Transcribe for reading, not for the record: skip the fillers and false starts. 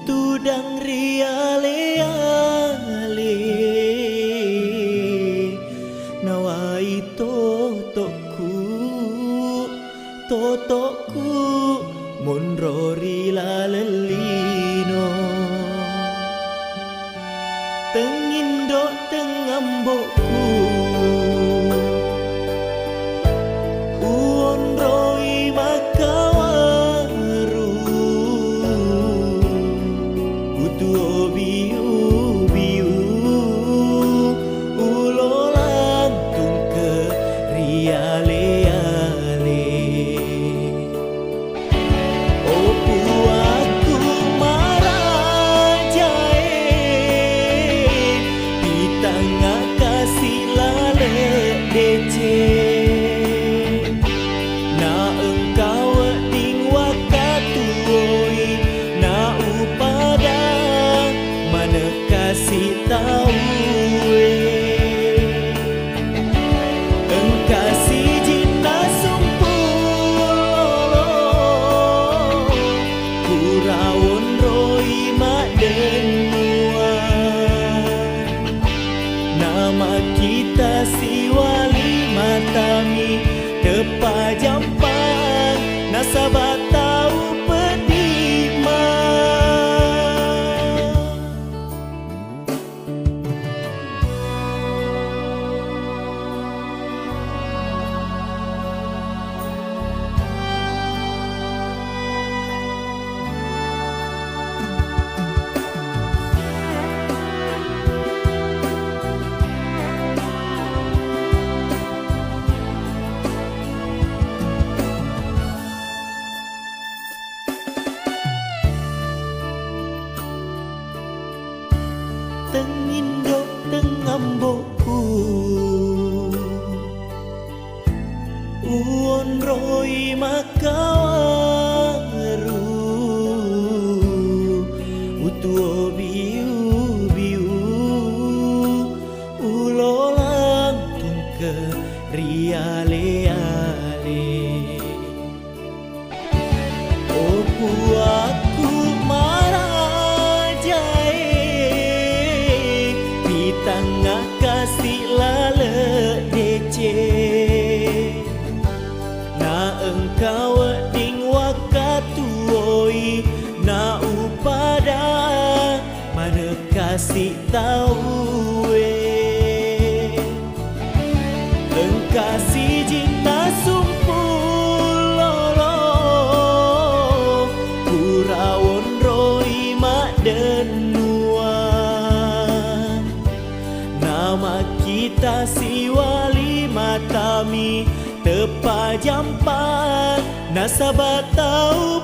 tudang riale-ale nawai totokku monrori lalelino tengindok tengambokku uonroi makawaru utuo biu ulolang tung ke riale-ale opu aku marajae di tengah kasih lale dece na engkau ding wakatuoi na upada mana kasih tahu engkasih jinta sumpul kurawon roi mak denuan nama kita si wali matami tepa jampang nasabah tahu pedima tengindok tengambokku uon roi makawaru utuo biu ulolang tung ke riale-ale opu aku tengah kasih lale dece na engkau ding wakatuoi na upada mana kasih tahu engkasih jinta sumpul kurawon roi mak denuan nama kita si wali matami tepa jampang nasabah tahu